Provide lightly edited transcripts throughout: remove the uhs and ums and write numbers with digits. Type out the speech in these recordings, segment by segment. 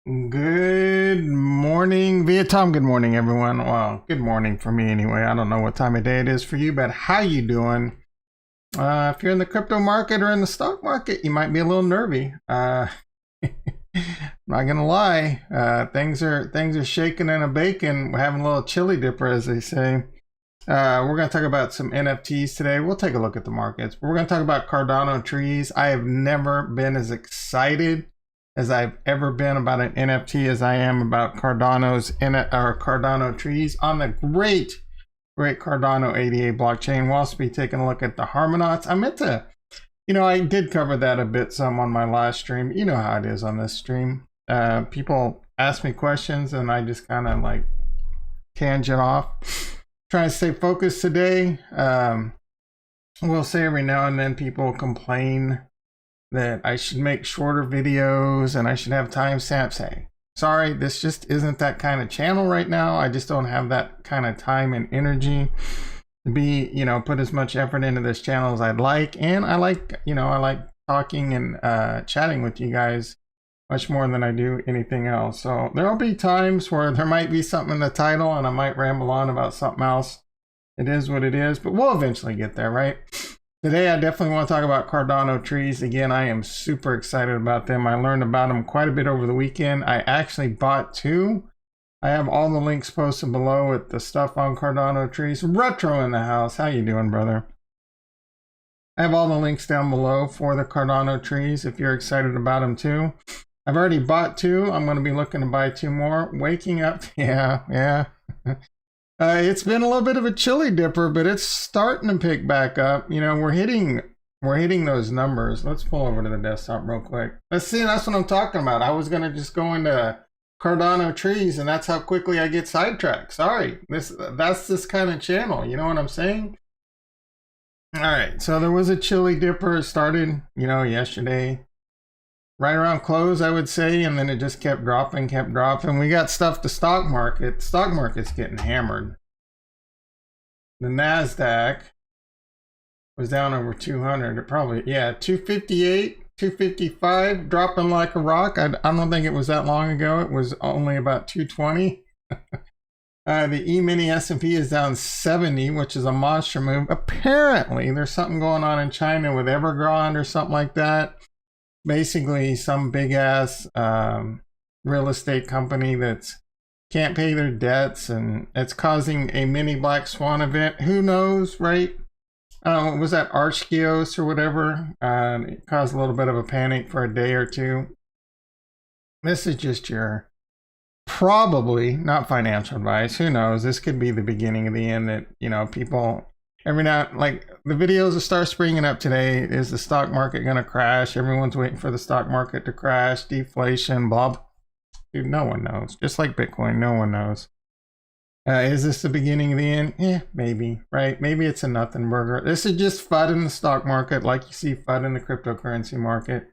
Good morning, Vietnam. Good morning, everyone. Well, good morning for me anyway. I don't know what time of day it is for you, but how you doing? If you're in the crypto market or in the stock market, you might be a little nervy. Not gonna lie, things are shaking and a baking. We're having a little chili dipper, as they say. We're gonna talk about some NFTs today. We'll take a look at the markets. We're gonna talk about Cardano Trees. I have never been as excited as I've ever been about an NFT as I am about Cardano Trees on the great Cardano 88 blockchain. We'll also be taking a look at the Harmonauts. I meant to, I did cover that a bit some on my last stream. You know how it is on this stream. People ask me questions and I just kind of like tangent off. Trying to stay focused today. We'll say every now and then people complain that I should make shorter videos and I should have timestamps. Hey, sorry, this just isn't that kind of channel right now. I just don't have that kind of time and energy to be, put as much effort into this channel as I'd like. And I like talking and chatting with you guys much more than I do anything else. So there'll be times where there might be something in the title and I might ramble on about something else. It is what it is, but we'll eventually get there, right? Today, I definitely want to talk about Cardano Trees. Again, I am super excited about them. I learned about them quite a bit over the weekend. I actually bought two. I have all the links posted below with the stuff on Cardano Trees. Retro in the house. How you doing, brother? I have all the links down below for the Cardano Trees if you're excited about them too. I've already bought two. I'm going to be looking to buy two more. Waking up. Yeah. It's been a little bit of a chili dipper, but it's starting to pick back up. We're hitting those numbers. Let's pull over to the desktop real quick. Let's see. That's what I'm talking about. I was gonna just go into Cardano Trees, and that's how quickly I get sidetracked. Sorry. That's this kind of channel. You know what I'm saying? All right. So there was a chili dipper. It started, yesterday. Right around close, I would say, and then it just kept dropping. We got stuff to stock market. Stock market's getting hammered. The NASDAQ was down over 200. It probably, 258, 255, dropping like a rock. I don't think it was that long ago. It was only about 220. The E-mini S&P is down 70, which is a monster move. Apparently, there's something going on in China with Evergrande or something like that. Basically some big ass real estate company that's can't pay their debts and it's causing a mini black swan event. Who knows, right? Was that Archgeos or whatever? It caused a little bit of a panic for a day or two. This is just your probably not financial advice. Who knows? This could be the beginning of the end that, people every now, like the videos will start springing up today. Is the stock market going to crash? Everyone's waiting for the stock market to crash, deflation, blah, blah. Dude, no one knows. Just like Bitcoin, no one knows. Is this the beginning of the end? Yeah, maybe, right? Maybe it's a nothing burger. This is just FUD in the stock market, like you see FUD in the cryptocurrency market.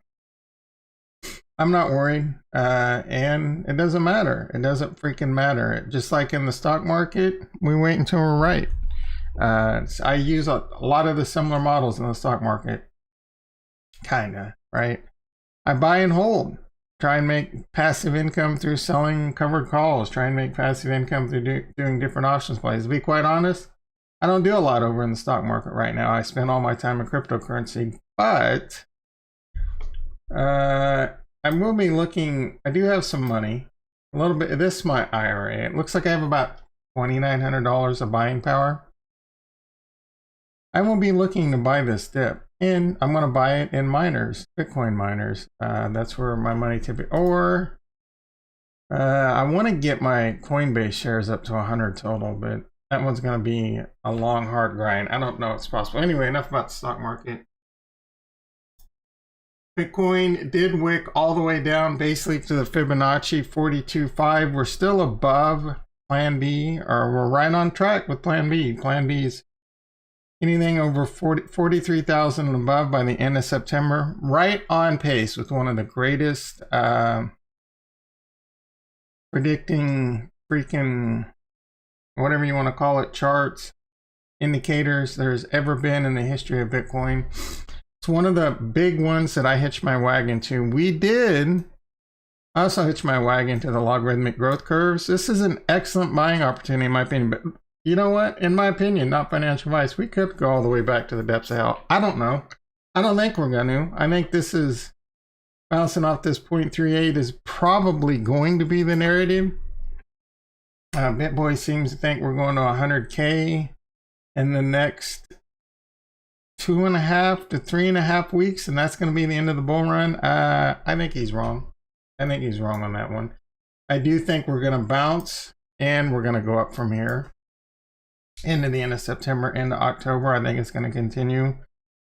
I'm not worried, and it doesn't matter. It doesn't freaking matter. Just like in the stock market, we wait until we're right. I use a lot of the similar models in the stock market. Kinda, right? I buy and hold. Try and make passive income through selling covered calls. Try and make passive income through doing different options plays. To be quite honest, I don't do a lot over in the stock market right now. I spend all my time in cryptocurrency. But I will be looking. I do have some money. A little bit. This is my IRA. It looks like I have about $2,900 of buying power. I will be looking to buy this dip, and I'm going to buy it in miners, Bitcoin miners. That's where my money typically, or I want to get my Coinbase shares up to 100 total, but that one's going to be a long, hard grind. I don't know if it's possible. Anyway, enough about the stock market. Bitcoin did wick all the way down basically to the Fibonacci 42.5. We're still above Plan B, or we're right on track with Plan B. Plan B is anything over 43,000 and above by the end of September. Right on pace with one of the greatest predicting freaking whatever you want to call it, charts, indicators there's ever been in the history of Bitcoin. It's one of the big ones that I hitched my wagon to. We did I also hitched my wagon to the logarithmic growth curves. This is an excellent buying opportunity in my opinion, but you know what? In my opinion, not financial advice, we could go all the way back to the depths of hell. I don't know. I don't think we're going to. I think this is bouncing off this 0.38 is probably going to be the narrative. BitBoy seems to think we're going to 100K in the next 2.5 to 3.5 weeks, and that's going to be the end of the bull run. I think he's wrong. I think he's wrong on that one. I do think we're going to bounce, and we're going to go up from here into the end of September, into October. I think it's going to continue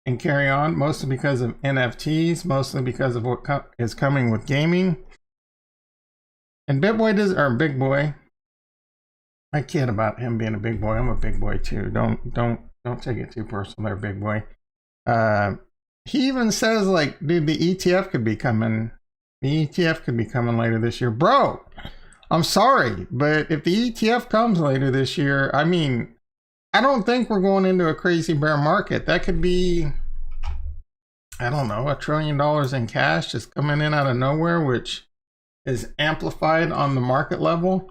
and carry on, mostly because of NFTs, mostly because of what is coming with gaming. And BitBoy does, or Big Boy, I kid about him being a big boy. I'm a big boy too. Don't take it too personal there, Big Boy. He even says, like, dude, the ETF could be coming. The ETF could be coming later this year. Bro, I'm sorry, but if the ETF comes later this year, I mean, I don't think we're going into a crazy bear market. That could be, I don't know, $1 trillion in cash just coming in out of nowhere, which is amplified on the market level.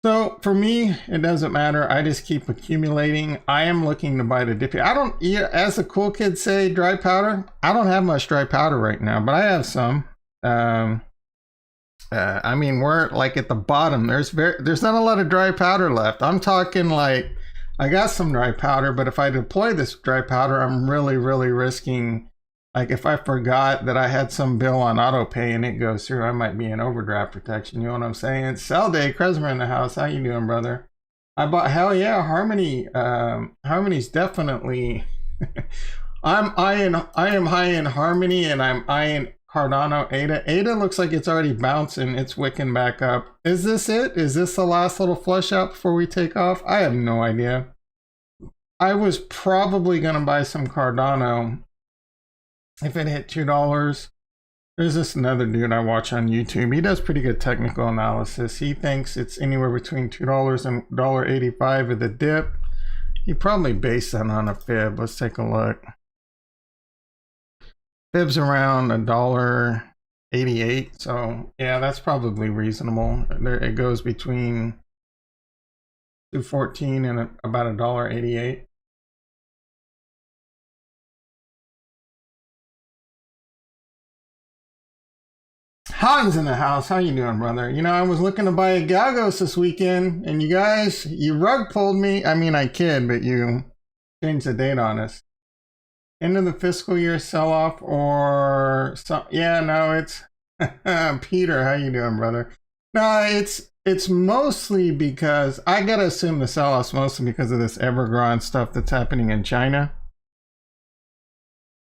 So for me, it doesn't matter. I just keep accumulating. I am looking to buy the dip. I don't, as the cool kids say, dry powder. I don't have much dry powder right now, but I have some. I mean, we're like at the bottom. There's not a lot of dry powder left. I'm talking like, I got some dry powder, but if I deploy this dry powder, I'm really risking, like if I forgot that I had some bill on auto pay and it goes through, I might be in overdraft protection. You know what I'm saying? Sell day, Trezor in the house. How you doing, brother? I bought, hell yeah, Harmony. Harmony's definitely, I am high in Harmony, and I'm eyeing Cardano ADA. ADA looks like it's already bouncing. It's wicking back up. Is this it? Is this the last little flush out before we take off? I have no idea. I was probably going to buy some Cardano if it hit $2. There's this another dude I watch on YouTube. He does pretty good technical analysis. He thinks it's anywhere between $2 and $1.85 at the dip. He probably based that on a fib. Let's take a look. Fib's around $1.88, so yeah, that's probably reasonable. There, it goes between $2.14 and about $1.88. Hans in the house. How you doing, brother? You know, I was looking to buy a Galgos this weekend, and you guys, you rug pulled me. I mean, I kid, but you changed the date on us. End of the fiscal year sell-off, or some, yeah, no, it's Peter. How you doing, brother? No, it's mostly because I gotta assume the sell-off's mostly because of this Evergrande stuff that's happening in China.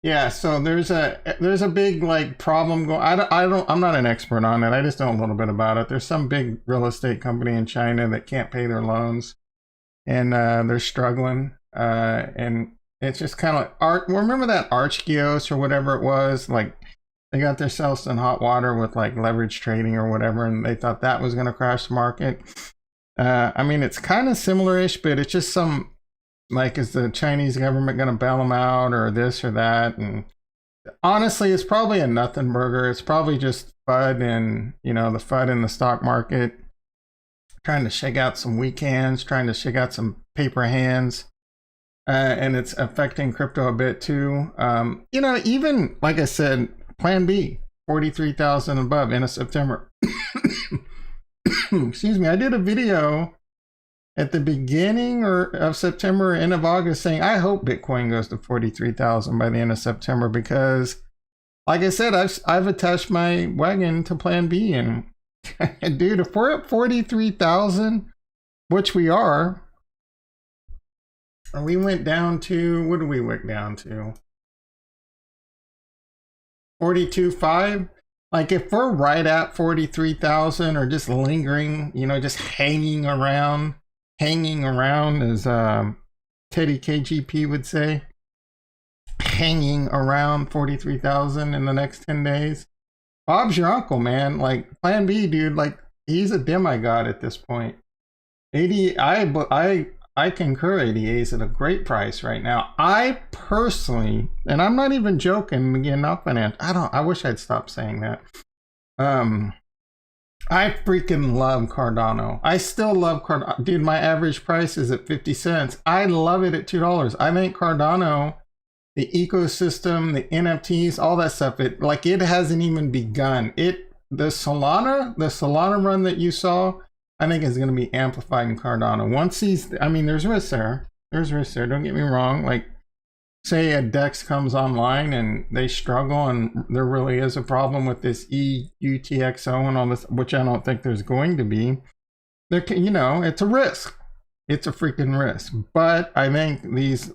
Yeah, so there's a big like problem going. I'm not an expert on it. I just know a little bit about it. There's some big real estate company in China that can't pay their loans, and they're struggling. And it's just kind of like remember that Archgeos or whatever it was? Like they got themselves in hot water with like leverage trading or whatever, and they thought that was going to crash the market. I mean, it's kind of similar-ish, but it's just some. Like, is the Chinese government going to bail them out or this or that? And honestly, it's probably a nothing burger. It's probably just FUD and, you know, the FUD in the stock market, trying to shake out some weak hands, trying to shake out some paper hands. And it's affecting crypto a bit too. You know, even, like I said, Plan B, 43,000 above end of September. Excuse me, I did a video at the beginning of September, end of August, saying I hope Bitcoin goes to 43,000 by the end of September, because like I said, I've attached my wagon to Plan B, and dude, if we're at 43,000, which we are, we went down to, what did we went down to? 42.5. Like if we're right at 43,000 or just lingering, you know, just hanging around as Teddy KGP would say, hanging around 43,000 in the next 10 days. Bob's your uncle, man. Like Plan B, dude, like he's a demigod at this point. 80, I concur, ADA is at a great price right now. I personally, and I'm not even joking, again, not financial. I wish I'd stop saying that. I freaking love Cardano. I still love Cardano. Dude, my average price is at 50 cents. I love it at $2. I think Cardano, the ecosystem, the NFTs, all that stuff, it hasn't even begun. The Solana run that you saw, I think is going to be amplified in Cardano. Once there's risk there. There's risk there. Don't get me wrong. Like, say a DEX comes online and they struggle and there really is a problem with this EUTXO and all this, which I don't think there's going to be. It's a risk. It's a freaking risk. But I think these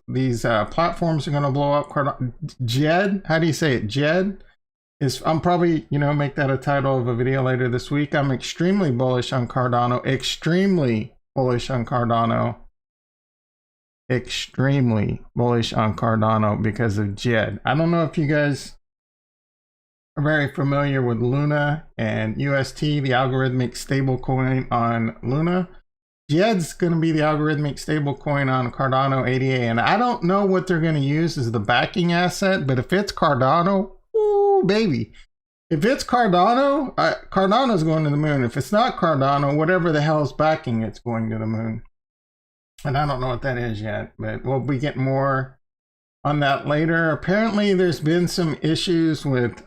platforms are going to blow up. Jed, how do you say it? Jed I'm probably, make that a title of a video later this week. I'm extremely bullish on Cardano. Extremely bullish on Cardano because of Jed. I don't know if you guys are very familiar with Luna and UST, the algorithmic stablecoin on Luna. Jed's going to be the algorithmic stablecoin on Cardano ADA, and I don't know what they're going to use as the backing asset, but if it's Cardano, ooh, baby. If it's Cardano, Cardano's going to the moon. If it's not Cardano, whatever the hell's backing it's going to the moon. And I don't know what that is yet, but we'll be getting more on that later. Apparently, there's been some issues with,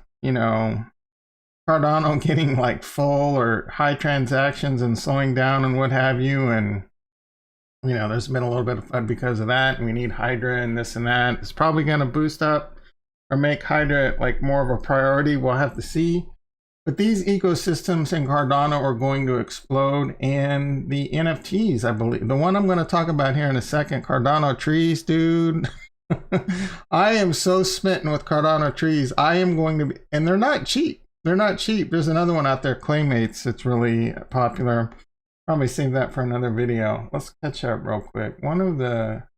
Cardano getting like full or high transactions and slowing down and what have you. And, there's been a little bit of FUD because of that. And we need Hydra and this and that. It's probably going to boost up or make Hydra like more of a priority. We'll have to see. But these ecosystems in Cardano are going to explode, and the NFTs, I believe, the one I'm going to talk about here in a second, Cardano Trees, dude. I am so smitten with Cardano Trees. I am going to be, and they're not cheap. They're not cheap. There's another one out there, Claymates. It's really popular. Probably save that for another video. Let's catch up real quick.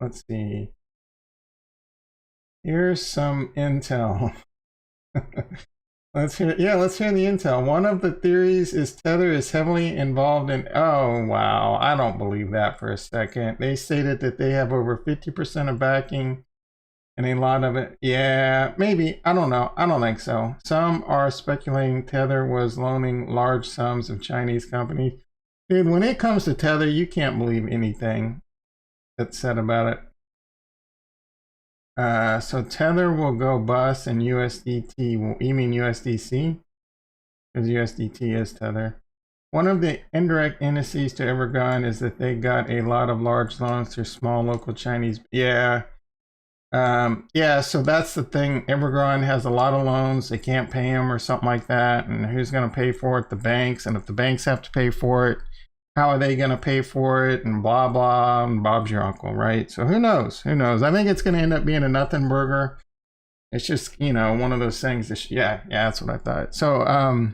Let's see. Here's some intel. Let's hear the intel. One of the theories is Tether is heavily involved in, oh wow, I don't believe that for a second. They stated that they have over 50% of backing and a lot of it, yeah, maybe, I don't know. I don't think so. Some are speculating Tether was loaning large sums of Chinese companies. Dude, when it comes to Tether, you can't believe anything that's said about it. So Tether will go bust and USDT will, you mean USDC? Because USDT is Tether. One of the indirect indices to Evergrande is that they got a lot of large loans to small local Chinese. Yeah. So that's the thing. Evergrande has a lot of loans. They can't pay them or something like that. And who's going to pay for it? The banks. And if the banks have to pay for it, how are they going to pay for it? And blah, blah, and Bob's your uncle, right? So who knows? Who knows? I think it's going to end up being a nothing burger. It's just, one of those things that, yeah, that's what I thought. So,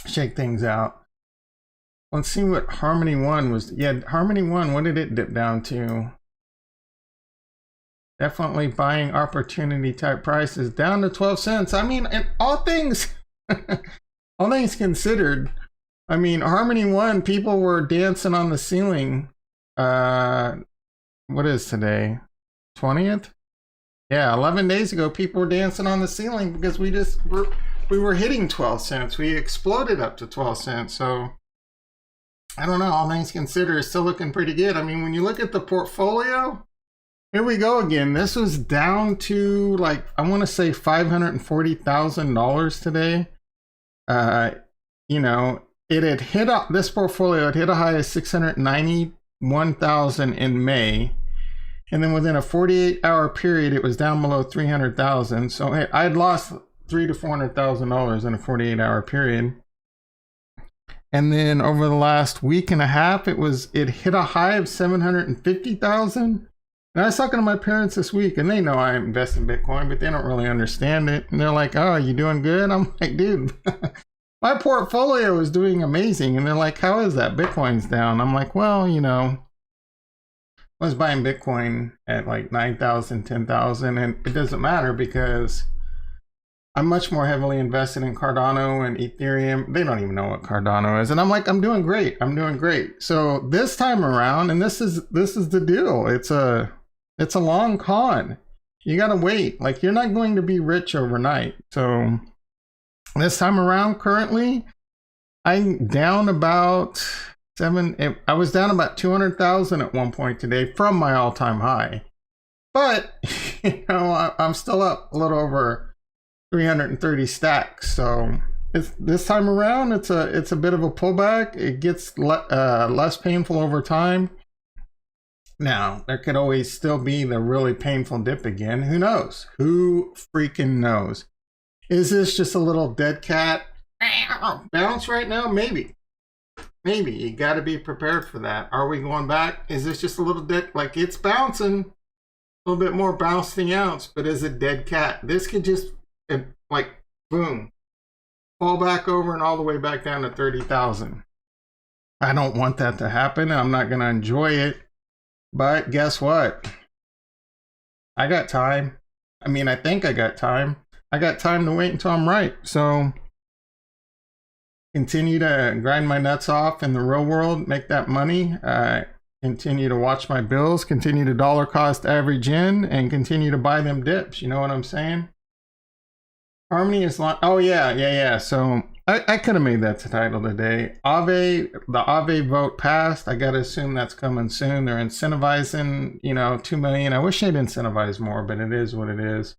shake things out. Let's see what Harmony 1 was. Yeah, Harmony 1, what did it dip down to? Definitely buying opportunity type prices down to 12 cents. I mean, and all things considered, I mean, Harmony 1, people were dancing on the ceiling. What is today? 20th? Yeah, 11 days ago, people were dancing on the ceiling because we were hitting 12 cents. We exploded up to 12 cents. So I don't know, all things considered, it's still looking pretty good. I mean, when you look at the portfolio, here we go again. This was down to like, I want to say $540,000 today. It had hit up this portfolio, it hit a high of 691,000 in May. And then within a 48-hour period, it was down below 300,000. So I had lost $300,000 to $400,000 in a 48-hour period. And then over the last week and a half, it hit a high of 750,000. And I was talking to my parents this week, and they know I invest in Bitcoin, but they don't really understand it. And they're like, "Oh, you doing good?" I'm like, "Dude, my portfolio is doing amazing." And they're like, "How is that? Bitcoin's down." I'm like, "Well, I was buying Bitcoin at like 9,000, 10,000, and it doesn't matter because I'm much more heavily invested in Cardano and Ethereum." They don't even know what Cardano is. And I'm like, I'm doing great. So this time around, and this is the deal. It's a long con. You got to wait. Like, you're not going to be rich overnight. So This time around, currently, I'm down about I was down about 200,000 at one point today from my all-time high. But, you know, I'm still up a little over 330 stacks. So this time around, it's a bit of a pullback. It gets less painful over time. Now, there could always still be the really painful dip again. Who knows? Who freaking knows? Is this just a little dead cat bounce right now? Maybe. Maybe. You got to be prepared for that. Are we going back? Is this just a little dead? Like, it's bouncing. A little bit more bounce than ounce, but is a dead cat. This could just, like, boom, fall back over and all the way back down to 30,000. I don't want that to happen. I'm not going to enjoy it. But guess what? I got time. I mean, I think I got time. I got time to wait until I'm right. So continue to grind my nuts off in the real world, make that money. Continue to watch my bills, continue to dollar cost average in, and continue to buy them dips. You know what I'm saying? Harmony is like, oh yeah. So I could have made that title today. The Aave vote passed. I gotta assume that's coming soon. They're incentivizing, you know, 2 million. I wish they'd incentivize more, but it is what it is.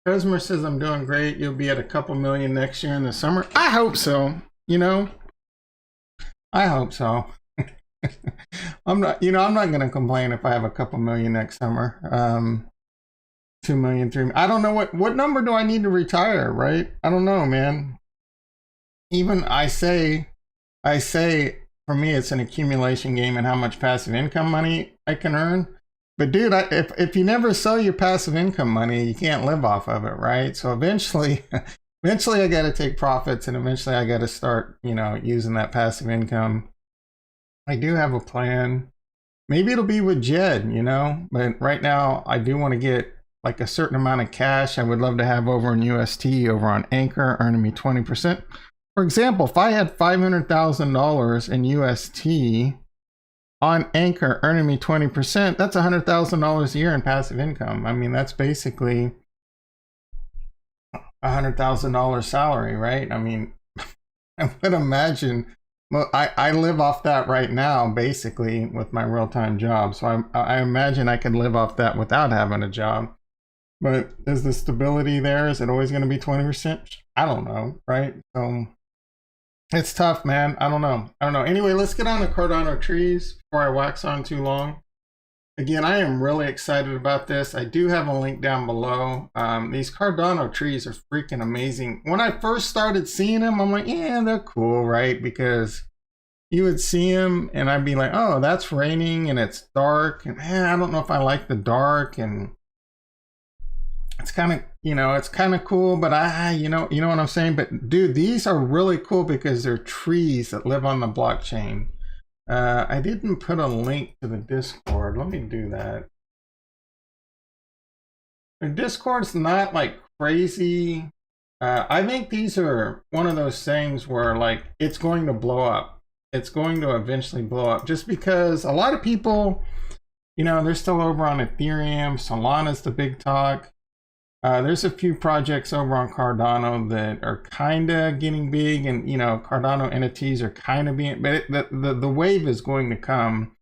Trezor says I'm doing great. You'll be at a couple million next year in the summer. I hope so. You know, I hope so. I'm not going to complain if I have a couple million next summer. 2 million, 3 million. I don't know what number do I need to retire, right? I don't know, man. Even I say for me, it's an accumulation game and how much passive income money I can earn. But dude, if you never sell your passive income money, you can't live off of it, right? So eventually I got to take profits, and eventually I got to start, you know, using that passive income. I do have a plan. Maybe it'll be with Jed, you know, but right now I do want to get like a certain amount of cash I would love to have over in UST over on Anchor, earning me 20%. For example, if I had $500,000 in UST on Anchor earning me 20%, that's $100,000 a year in passive income. I mean, that's basically $100,000 salary, right? I mean, I would imagine, well, I live off that right now, basically, with my real-time job. So I imagine I could live off that without having a job. But is the stability there? Is it always going to be 20%? I don't know, right? So it's tough, man. I don't know. Anyway, let's get on to Cardano Trees before I wax on too long. Again, I am really excited about this. I do have a link down below. These Cardano Trees are freaking amazing. When I first started seeing them, I'm like, yeah, they're cool, right? Because you would see them and I'd be like, oh, that's raining and it's dark. And I don't know if I like the dark. And it's kind of, you know, it's kind of cool, but you know what I'm saying? But dude, these are really cool because they're trees that live on the blockchain. I didn't put a link to the Discord. Let me do that. The Discord's not like crazy. I think these are one of those things where like it's going to blow up. It's going to eventually blow up just because a lot of people, you know, they're still over on Ethereum. Solana's the big talk. There's a few projects over on Cardano that are kind of getting big, and you know, Cardano NFTs are kind of being, but the wave is going to come,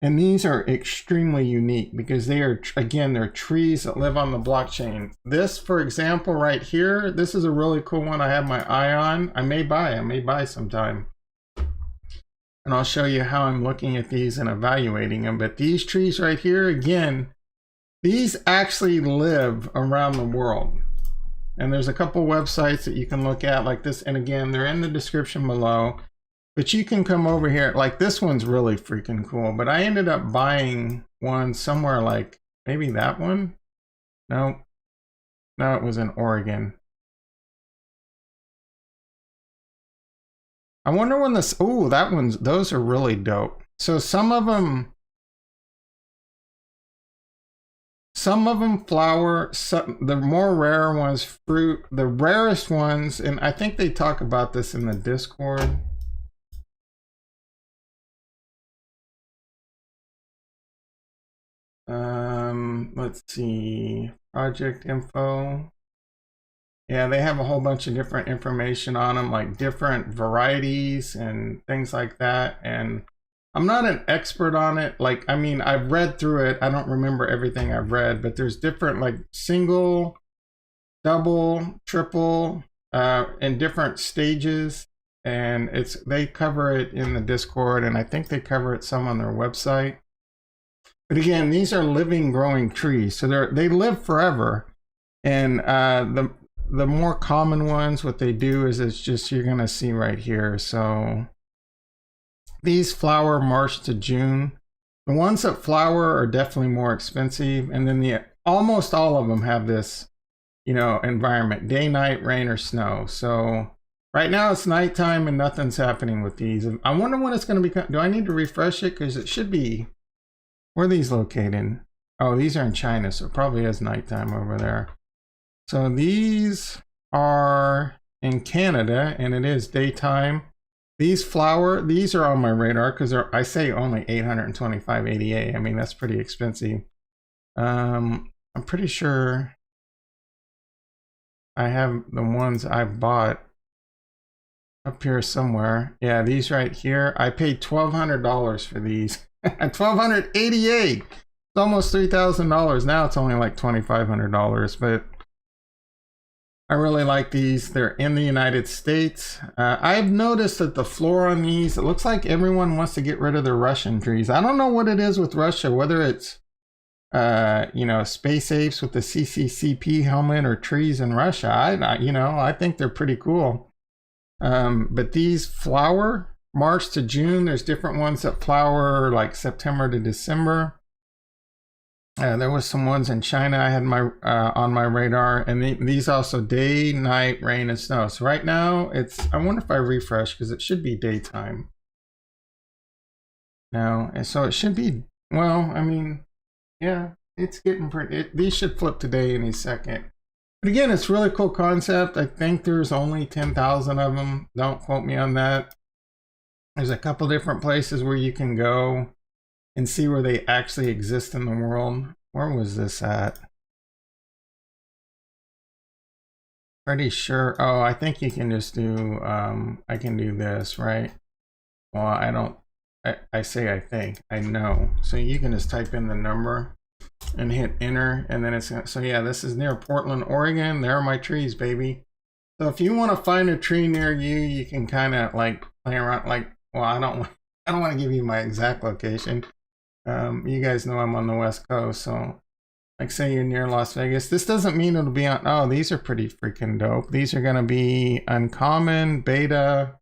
and these are extremely unique because they are, again, they're trees that live on the blockchain. This, for example, right here, this is a really cool one. I have my eye on. I may buy sometime, and I'll show you how I'm looking at these and evaluating them. But these trees right here, again, these actually live around the world. And there's a couple websites that you can look at like this. And again, they're in the description below. But you can come over here. Like this one's really freaking cool. But I ended up buying one somewhere like maybe that one. No, it was in Oregon. I wonder when this, oh, those are really dope. So some of them flower, the more rare ones fruit, the rarest ones, and I think they talk about this in the Discord. Let's see, project info. Yeah, they have a whole bunch of different information on them, like different varieties and things like that. And I'm not an expert on it. Like, I mean, I've read through it. I don't remember everything I've read, but there's different like single, double, triple, in different stages. And they cover it in the Discord, and I think they cover it some on their website. But again, these are living, growing trees, so they live forever. And the more common ones, what they do is it's just, you're gonna see right here. So these flower March to June. The ones that flower are definitely more expensive, and then almost all of them have this, you know, environment: day, night, rain, or snow. So right now it's nighttime and nothing's happening with these. I wonder when it's going to be. Do I need to refresh it? Because it should be. Where are these located? Oh, these are in China, so it probably is nighttime over there. So these are in Canada, and it is daytime. These are on my radar because I say only 825 ADA. I mean, that's pretty expensive. I'm pretty sure I have the ones I've bought up here somewhere. Yeah, these right here. I paid $1,200 for these. $1,288. It's almost $3,000. Now it's only like $2,500, but I really like these. They're in the United States. I've noticed that the floor on these, it looks like everyone wants to get rid of their Russian trees. I don't know what it is with Russia, whether it's, you know, space apes with the CCCP helmet or trees in Russia. I think they're pretty cool. But these flower March to June. There's different ones that flower like September to December. There was some ones in China I had on my radar, and these also day, night, rain, and snow. So right now I wonder if I refresh, because it should be daytime now, and so it should be, well, I mean, yeah, it's getting pretty. These should flip today any second. But again, it's a really cool concept. I think there's only 10,000 of them. Don't quote me on that. There's a couple different places where you can go and see where they actually exist in the world. Where was this at? Pretty sure. Oh, I think you can just do, I can do this, right? Well, I don't, I say I think, I know. So you can just type in the number and hit enter, and then it's, so yeah, this is near Portland, Oregon. There are my trees, baby. So if you want to find a tree near you, you can kind of like play around, like, well, I don't want to give you my exact location. You guys know I'm on the West Coast, so like say you're near Las Vegas. This doesn't mean it'll be on, oh, these are pretty freaking dope. These are going to be uncommon, beta.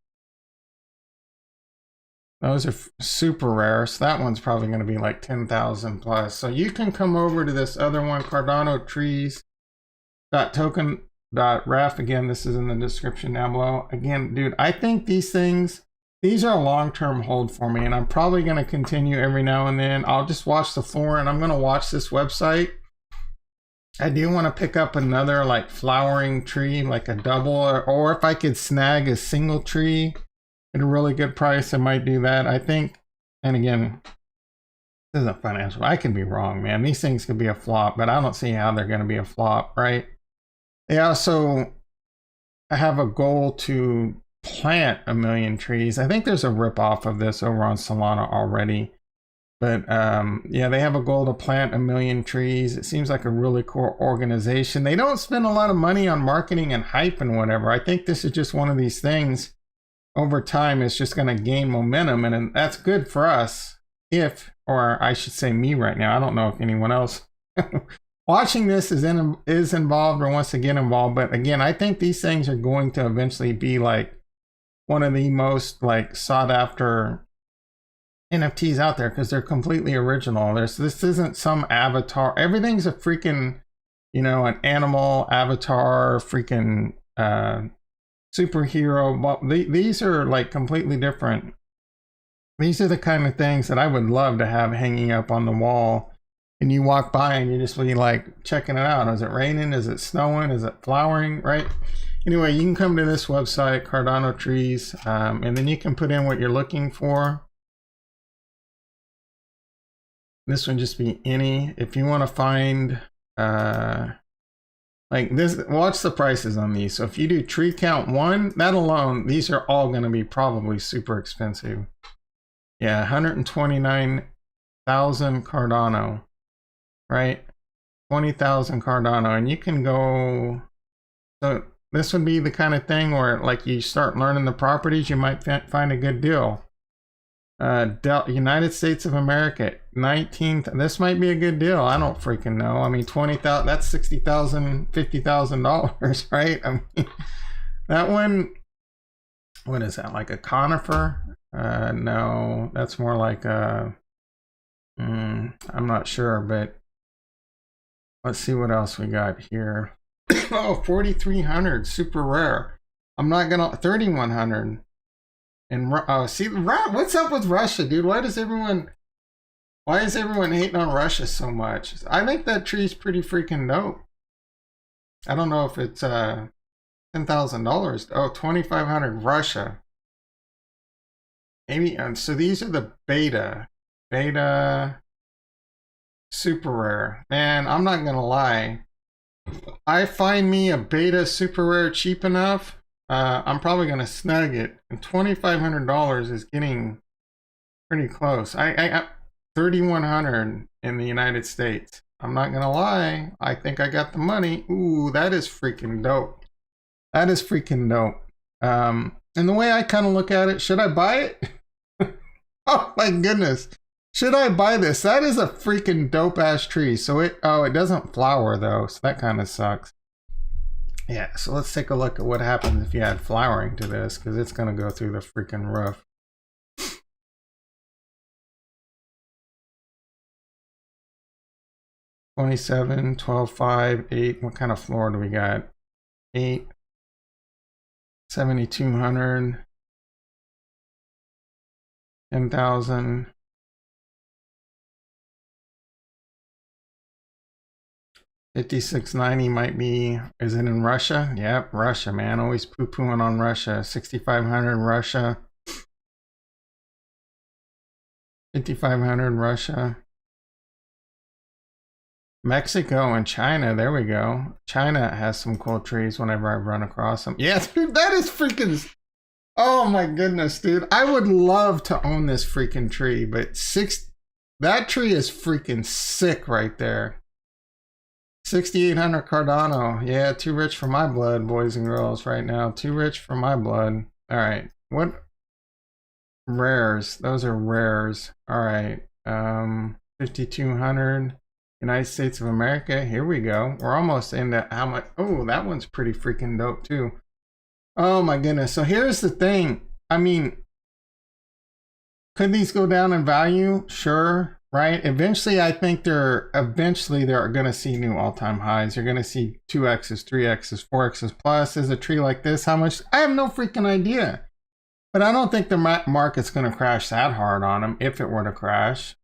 Those are super rare, so that one's probably going to be like 10,000 plus. So you can come over to this other one, Cardano Trees .token.ref. Again, this is in the description down below. Again, dude, I think these are a long-term hold for me, and I'm probably going to continue every now and then. I'll just watch the floor, and I'm going to watch this website. I do want to pick up another like flowering tree, like a double, or if I could snag a single tree at a really good price, I might do that. I think, and again, this isn't financial. I can be wrong, man. These things could be a flop, but I don't see how they're going to be a flop, right? They also have a goal to plant 1 million trees. I think there's a rip off of this over on Solana already. But yeah, they have a goal to plant 1 million trees. It seems like a really cool organization. They don't spend a lot of money on marketing and hype and whatever. I think this is just one of these things. Over time, it's just going to gain momentum, and that's good for us. Or I should say me right now. I don't know if anyone else watching this is involved or wants to get involved. But again, I think these things are going to eventually be like one of the most like sought after NFTs out there, because they're completely original. This isn't some avatar. Everything's a freaking, you know, an animal avatar, freaking superhero. Well, these are like completely different. These are the kind of things that I would love to have hanging up on the wall, and you walk by and you just be like checking it out. Is it raining? Is it snowing? Is it flowering? Right? Anyway, you can come to this website, Cardano Trees, and then you can put in what you're looking for. This one just be any. If you want to find Like this, watch the prices on these. So if you do tree count 1, that alone, these are all going to be probably super expensive. Yeah, 129,000 Cardano, right? 20,000 Cardano, and you can go. So this would be the kind of thing where, like, you start learning the properties, you might find a good deal. United States of America, 19. This might be a good deal. I don't freaking know. I mean, 20,000. That's $60,000, $50,000, right? I mean, that one. What is that? Like a conifer? No, that's more like a. I'm not sure, but let's see what else we got here. Oh, 4,300, super rare. I'm not gonna 3,100. And see, what's up with Russia, dude? Why is everyone hating on Russia so much? I think that tree's pretty freaking dope. I don't know if it's $10,000. Oh, 2,500 Russia. Maybe. So these are the beta super rare. Man, I'm not gonna lie. I find me a beta super rare cheap enough. I'm probably gonna snag it, and $2,500 is getting pretty close. I 3,100 in the United States. I'm not gonna lie. I think I got the money. Ooh, that is freaking dope. That is freaking dope. And the way I kind of look at it, should I buy it? Oh my goodness. Should I buy this? That is a freaking dope ass tree. So it doesn't flower though, so that kind of sucks. Yeah, so let's take a look at what happens if you add flowering to this, because it's going to go through the freaking roof. $27, $12, $5, $8. What kind of floor do we got? $8, $7,200, $10,000. $56.90 might be. Is it in Russia? Yep, Russia, man. Always poo-pooing on Russia. 6,500 Russia. 5,500 Russia. Mexico and China. There we go. China has some cool trees whenever I run across them. Yeah, dude, that is freaking. Oh my goodness, dude. I would love to own this freaking tree, but that tree is freaking sick right there. 6,800 Cardano. Yeah, too rich for my blood, boys and girls, right now. Too rich for my blood. All right. What? Rares. Those are rares. All right. 5,200. United States of America. Here we go. We're almost into how much. Oh, that one's pretty freaking dope, too. Oh, my goodness. So here's the thing. I mean, could these go down in value? Sure. Right? Eventually, I think they're going to see new all-time highs. You're going to see 2x's, 3x's, 4x's plus. Is a tree like this? How much? I have no freaking idea. But I don't think the market's going to crash that hard on them if it were to crash.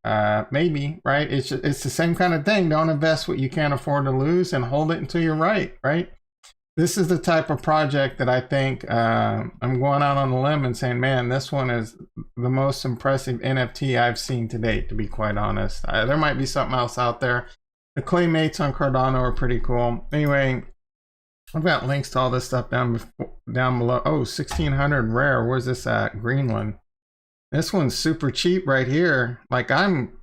Maybe, right? It's the same kind of thing. Don't invest what you can't afford to lose and hold it until you're right? This is the type of project that I think I'm going out on a limb and saying, man, this one is the most impressive NFT I've seen to date, to be quite honest. There might be something else out there. The claymates on Cardano are pretty cool. Anyway, I've got links to all this stuff down below. Oh, 1,600 rare. Where's this at? Greenland. This one's super cheap right here. Like, I'm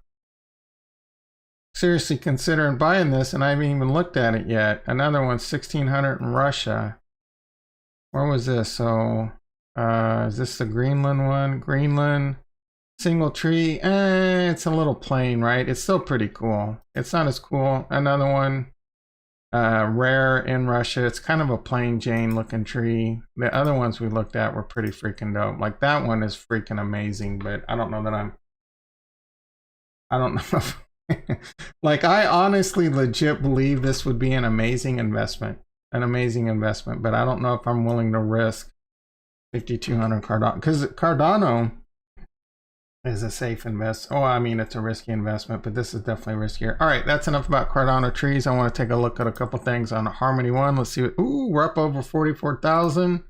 seriously considering buying this, and I haven't even looked at it yet. Another one, 1,600 in Russia. Where was this? So is this the Greenland one? Greenland single tree. It's a little plain, right? It's still pretty cool. It's not as cool. Another one, rare in Russia. It's kind of a plain Jane looking tree. The other ones we looked at were pretty freaking dope. Like, that one is freaking amazing, but I don't know that I don't know if like, I honestly legit believe this would be an amazing investment, but I don't know if I'm willing to risk 5,200 Cardano, because Cardano is a safe invest. Oh, I mean, it's a risky investment, but this is definitely riskier. All right, that's enough about Cardano Trees. I want to take a look at a couple things on Harmony One. Let's see what. Ooh, we're up over 44,000.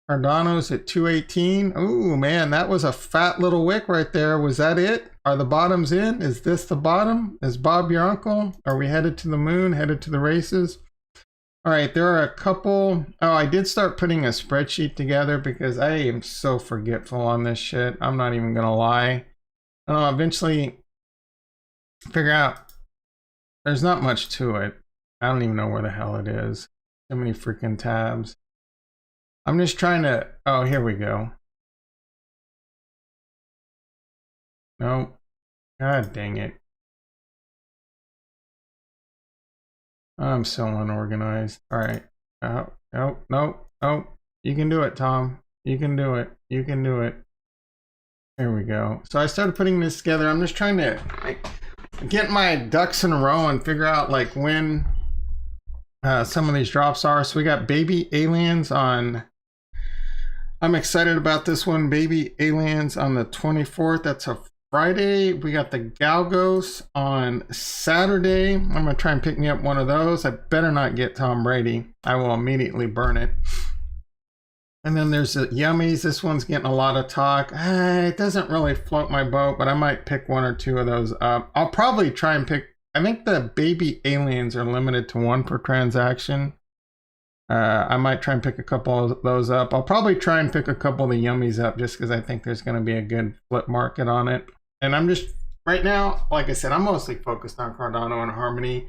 Cardano's at 218. Ooh, man, that was a fat little wick right there. Was that it? Are the bottoms in? Is this the bottom? Is Bob your uncle? Are we headed to the moon, headed to the races? All right, there are a couple. Oh, I did start putting a spreadsheet together because I am so forgetful on this shit. I'm not even gonna lie. I'll eventually figure out. There's not much to it. I don't even know where the hell it is. So many freaking tabs. I'm just trying to. Oh, here we go. Nope. God dang it. I'm so unorganized. All right. Oh, nope, nope, nope. You can do it, Tom. You can do it. You can do it. There we go. So I started putting this together. I'm just trying to get my ducks in a row and figure out like when some of these drops are. So we got Baby Aliens on. I'm excited about this one. Baby Aliens on the 24th. That's a Friday. We got the Galgos on Saturday. I'm going to try and pick me up one of those. I better not get Tom Brady. I will immediately burn it. And then there's the Yummies. This one's getting a lot of talk. It doesn't really float my boat, but I might pick one or two of those up. I'll probably try and pick. I think the Baby Aliens are limited to 1 per transaction. I might try and pick a couple of those up. I'll probably try and pick a couple of the Yummies up just because I think there's going to be a good flip market on it. And I'm just, right now, like I said, I'm mostly focused on Cardano and Harmony.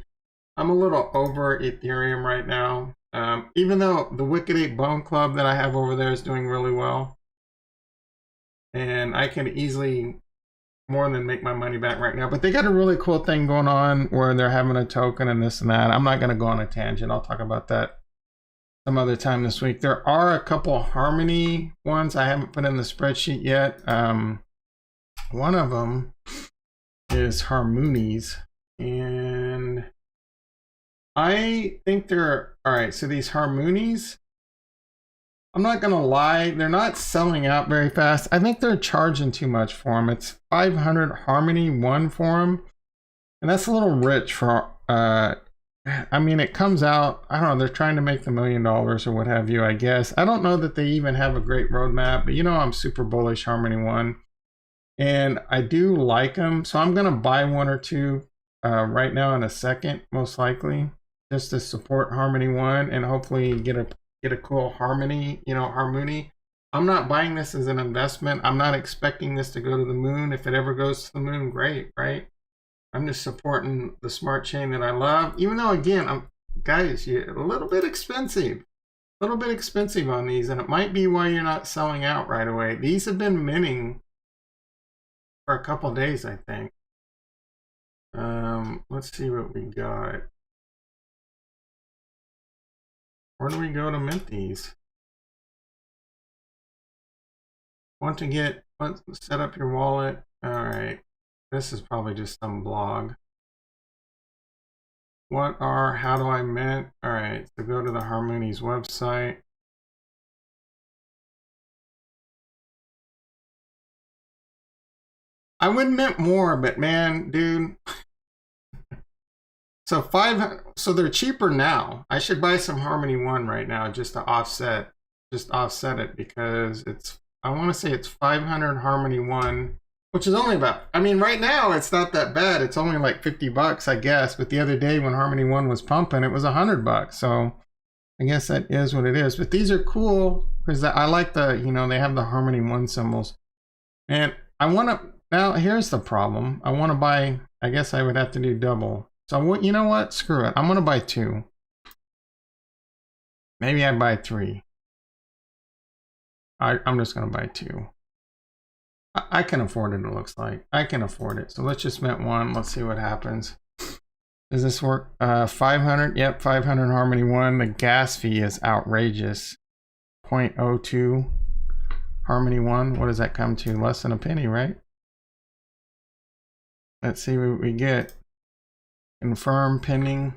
I'm a little over Ethereum right now. Even though the Wicked 8 Bone Club that I have over there is doing really well. And I can easily more than make my money back right now. But they got a really cool thing going on where they're having a token and this and that. I'm not going to go on a tangent. I'll talk about that some other time this week. There are a couple Harmony ones I haven't put in the spreadsheet yet. One of them is Harmoonies, and I think they're all right. So these Harmoonies, I'm not gonna lie, they're not selling out very fast. I think they're charging too much for them. It's 500 Harmony 1 for them, and that's a little rich for. I mean, it comes out, I don't know, they're trying to make the $1 million or what have you, I guess. I don't know that they even have a great roadmap, but you know I'm super bullish Harmony 1. And I do like them, so I'm going to buy 1 or 2 right now in a second, most likely, just to support Harmony 1 and hopefully get a cool Harmony, you know, Harmony. I'm not buying this as an investment. I'm not expecting this to go to the moon. If it ever goes to the moon, great, right? I'm just supporting the smart chain that I love, even though, again, guys, you're a little bit expensive on these, and it might be why you're not selling out right away. These have been minting for a couple days, I think. Let's see what we got. Where do we go to mint these? Let's set up your wallet. All right. This is probably just some blog. How do I mint? All right, so go to the Harmoonies website. I would mint more, but man, dude. So they're cheaper now. I should buy some Harmony 1 right now just to offset it because I want to say it's 500 Harmony 1. Which is only about, I mean, right now it's not that bad. It's only like $50, I guess. But the other day when Harmony 1 was pumping, it was $100. So I guess that is what it is. But these are cool because I like the, you know, they have the Harmony 1 symbols. And I want to, now here's the problem. I want to buy, I guess I would have to do double. So you know what? Screw it. I'm going to buy 2. Maybe I buy 3. I'm just going to buy 2. I can afford it, it looks like. I can afford it. So let's just mint 1. Let's see what happens. Does this work? 500. Yep, 500 Harmony 1. The gas fee is outrageous. 0.02 Harmony 1. What does that come to? Less than a penny, right? Let's see what we get. Confirm pending.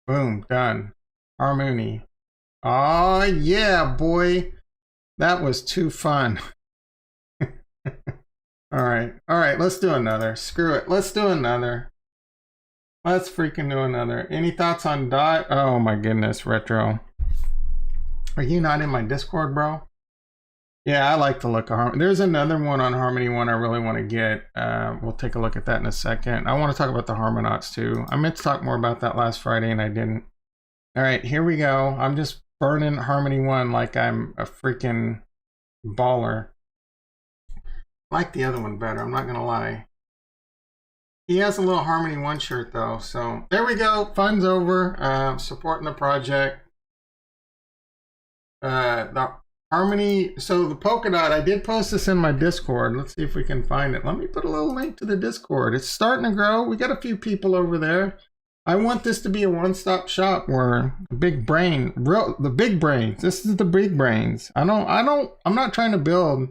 Boom, done. Harmony. Oh, yeah, boy. That was too fun. All right, let's do another. Screw it. Let's do another. Let's freaking do another. Any thoughts on DOT? Oh, my goodness, Retro. Are you not in my Discord, bro? Yeah, I like the look of Harmony. There's another one on Harmony one I really want to get. We'll take a look at that in a second. I want to talk about the Harmonauts too. I meant to talk more about that last Friday and I didn't. All right, here we go. I'm just burning Harmony one like I'm a freaking baller. I like the other one better, I'm not gonna lie. He has a little Harmony one shirt though, so there we go. Fun's over. Supporting the project. The Harmony, so the polka dot, I did post this in my Discord. Let's see if we can find it. Let me put a little link to the Discord. It's starting to grow. We got a few people over there. I want this to be a one-stop shop where the big brain, the big brains. This is the big brains. I'm not trying to build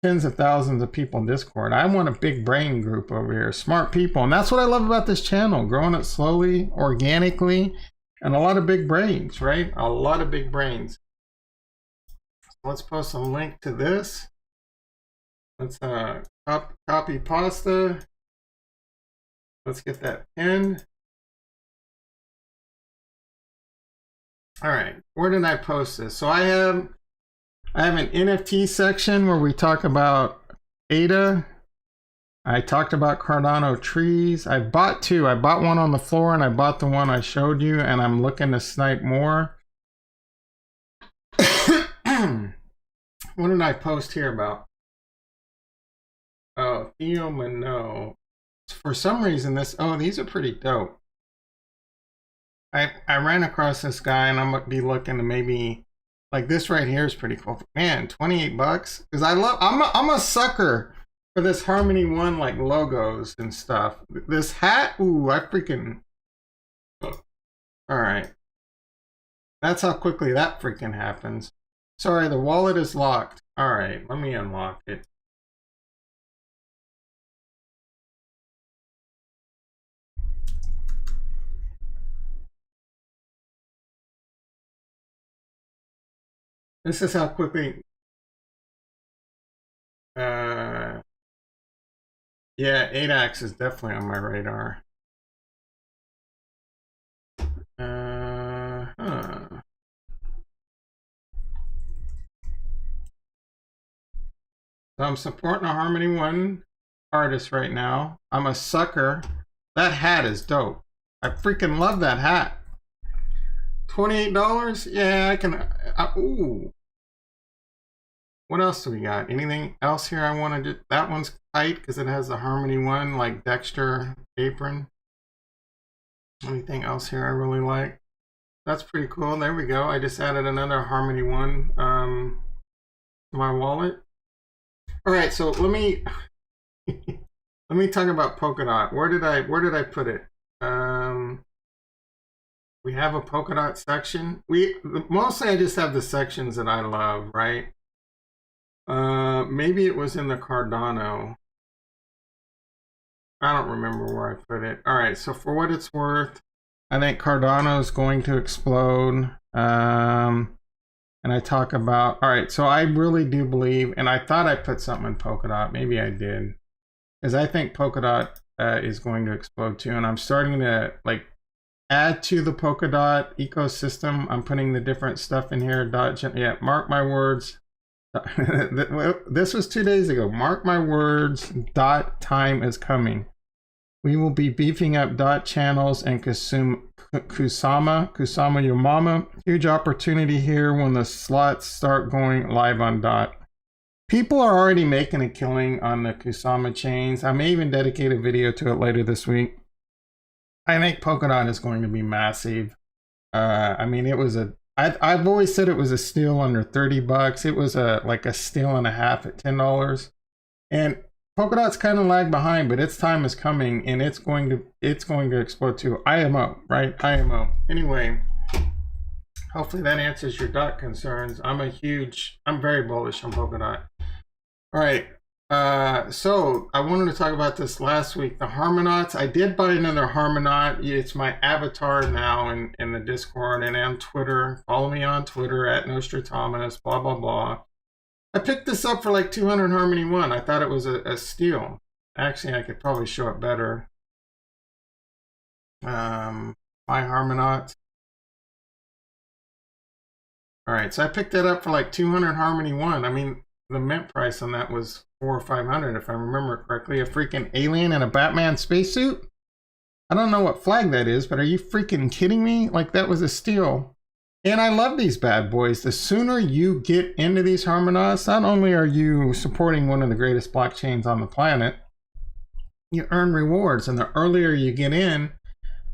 tens of thousands of people in Discord. I want a big brain group over here, smart people. And that's what I love about this channel, growing it slowly, organically, and a lot of big brains, right? A lot of big brains. Let's post a link to this. Let's copy pasta. Let's get that pinned. All right, where did I post this? So I have an NFT section where we talk about ADA. I talked about Cardano Trees. I bought two. I bought one on the floor and I bought the one I showed you, and I'm looking to snipe more. What did I post here about? Oh, Theo Mano. For some reason, these are pretty dope. I ran across this guy, and I'm gonna be looking to maybe, like, this right here is pretty cool. Man, 28 bucks. Because I'm a sucker for this Harmony one, like, logos and stuff. This hat, ooh, I freaking. All right. That's how quickly that freaking happens. Sorry, the wallet is locked. All right, let me unlock it. This is how quickly. Yeah, ADAX is definitely on my radar. So I'm supporting a Harmony one artist right now. I'm a sucker. That hat is dope. I freaking love that hat. $28? Yeah, I can. Ooh. What else do we got? Anything else here I want to do? That one's tight because it has the Harmony one, like Dexter apron. Anything else here I really like? That's pretty cool. There we go. I just added another Harmony one to my wallet. All right, so let me talk about polka dot. Where did I put it? We have a polka dot section. Mostly I just have the sections that I love, right? Maybe it was in the Cardano. I don't remember where I put it. All right, so for what it's worth, I think Cardano is going to explode. And I talk about, all right, so I really do believe, and I thought I put something in Polkadot, maybe I did, because I think Polkadot is going to explode too, and I'm starting to like add to the Polkadot ecosystem. I'm putting the different stuff in here. Yeah, mark my words. This was 2 days ago. Mark my words, dot time is coming. We will be beefing up dot channels and Kusama Your Mama. Huge opportunity here when the slots start going live on dot. People are already making a killing on the Kusama chains. I may even dedicate a video to it later this week. I think Polkadot is going to be massive. I mean, it was I've always said it was a steal under 30 bucks. It was like a steal and a half at $10. And Polkadot's kind of lagged behind, but its time is coming, and it's going to explode too. IMO, right? IMO. Anyway, hopefully that answers your dot concerns. I'm very bullish on Polkadot. All right. So I wanted to talk about this last week. The Harmonauts. I did buy another Harmonaut. It's my avatar now in the Discord and on Twitter. Follow me on Twitter at Nostradamus. Blah blah blah. I picked this up for like 200 Harmony 1. I thought it was a steal. Actually, I could probably show it better. My Harmonaut. All right, so I picked that up for like 200 Harmony 1. I mean, the mint price on that was 400 or 500 if I remember correctly. A freaking alien in a Batman spacesuit. I don't know what flag that is, but are you freaking kidding me? Like, that was a steal. And I love these bad boys. The sooner you get into these Harmonauts, not only are you supporting one of the greatest blockchains on the planet, you earn rewards. And the earlier you get in,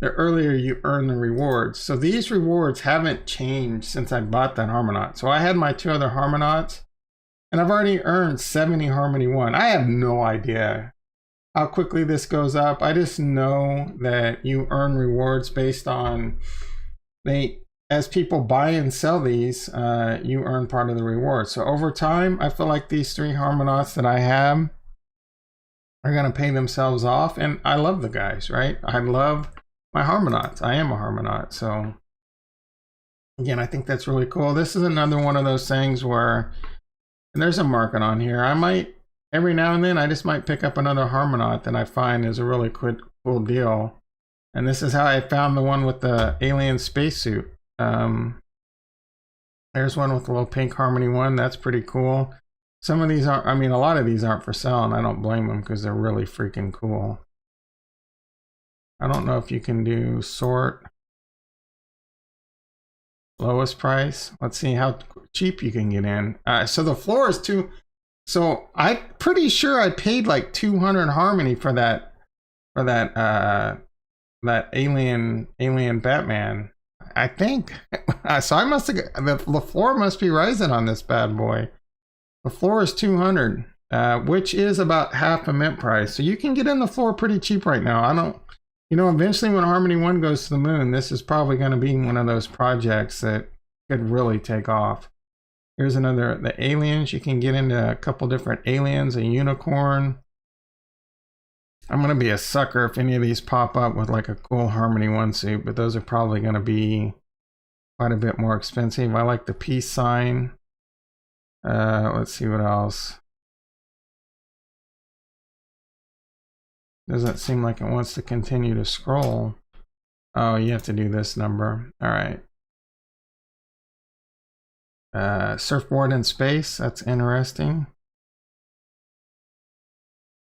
the earlier you earn the rewards. So these rewards haven't changed since I bought that Harmonaut. So I had my 2 other Harmonauts, and I've already earned 70 Harmony 1. I have no idea how quickly this goes up. I just know that you earn rewards based on as people buy and sell these, you earn part of the reward. So over time, I feel like these 3 Harmonauts that I have are going to pay themselves off. And I love the guys, right? I love my Harmonauts. I am a Harmonaut. So again, I think that's really cool. This is another one of those things where, and there's a market on here. I might, every now and then, I just might pick up another Harmonaut that I find is a really cool deal. And this is how I found the one with the alien spacesuit. There's one with a little pink Harmony 1. That's pretty cool. Some of these aren't, I mean, a lot of these aren't for sale, and I don't blame them because they're really freaking cool. I don't know if you can do sort. Lowest price. Let's see how cheap you can get in. So the floor is 2. So I'm pretty sure I paid like 200 Harmony for that alien Batman. I think. So I must have, the floor must be rising on this bad boy. The floor is 200, which is about half a mint price. So you can get in the floor pretty cheap right now. I don't, you know, eventually when Harmony 1 goes to the moon, this is probably going to be one of those projects that could really take off. Here's another, the aliens. You can get into a couple different aliens, a unicorn. I'm going to be a sucker if any of these pop up with like a cool Harmony 1 suit, but those are probably going to be quite a bit more expensive. I like the peace sign. Let's see what else. Doesn't seem like it wants to continue to scroll. Oh, you have to do this number. All right. Surfboard in space. That's interesting.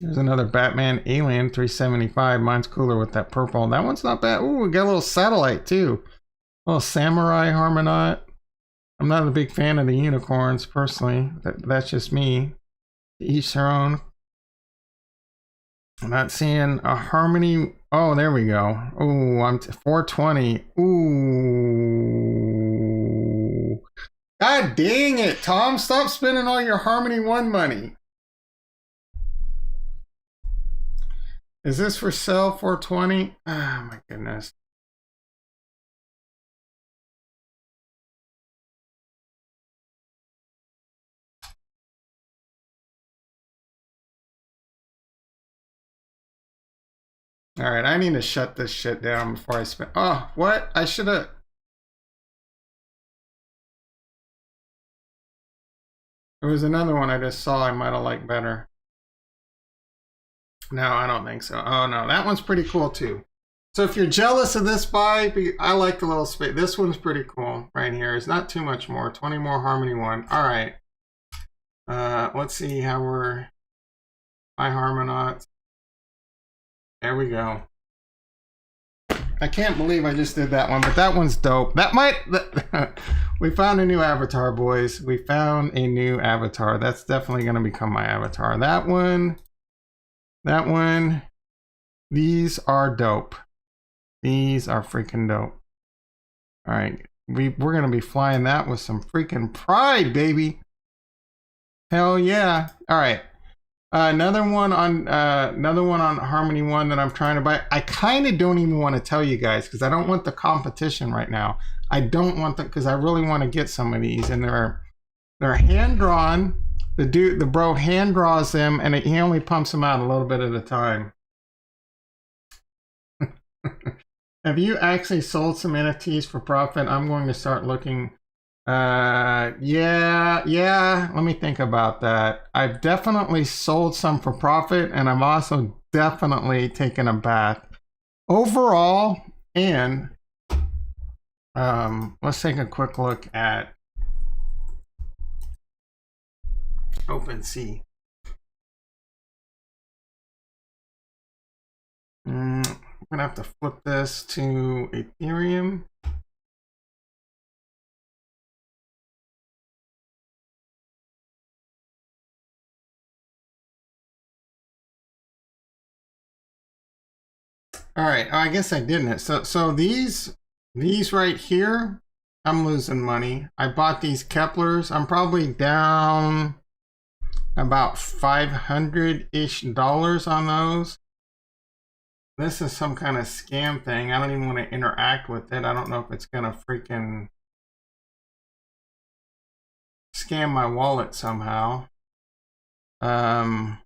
There's another Batman Alien 375. Mine's cooler with that purple. That one's not bad. Ooh, we got a little satellite too. A little samurai Harmonaut. I'm not a big fan of the unicorns personally. That's just me. Each their own. I'm not seeing a Harmony. Oh, there we go. Ooh, I'm 420. Ooh. God dang it, Tom. Stop spending all your Harmony 1 money. Is this for sale? 420? Oh my goodness. All right, I need to shut this shit down before I spend. Oh, what? I should have. There was another one I just saw I might have liked better. No, I don't think so. Oh no, that one's pretty cool too. So if you're jealous of this buy, I like the little space. This one's pretty cool right here. It's not too much more. 20 more Harmony 1. All right. Let's see how we're. My Harmonauts. There we go. I can't believe I just did that one, but that one's dope. That might. We found a new avatar, boys. We found a new avatar. That's definitely going to become my avatar. That one. That one. These are dope. These are freaking dope. All right. We're going to be flying that with some freaking pride, baby. Hell yeah. All right. Another one on Harmony 1 that I'm trying to buy. I kind of don't even want to tell you guys because I don't want the competition right now. I don't want that because I really want to get some of these, and they're hand drawn. The bro hand draws them, and he only pumps them out a little bit at a time. Have you actually sold some NFTs for profit? I'm going to start looking. Yeah, let me think about that. I've definitely sold some for profit, and I've also definitely taken a bath. Overall, and let's take a quick look at OpenSea. I'm gonna have to flip this to Ethereum. All right, I guess I didn't. So these right here, I'm losing money. I bought these Keplers. I'm probably down about $500-ish on those. This is some kind of scam thing. I don't even want to interact with it. I don't know if it's gonna freaking scam my wallet somehow. And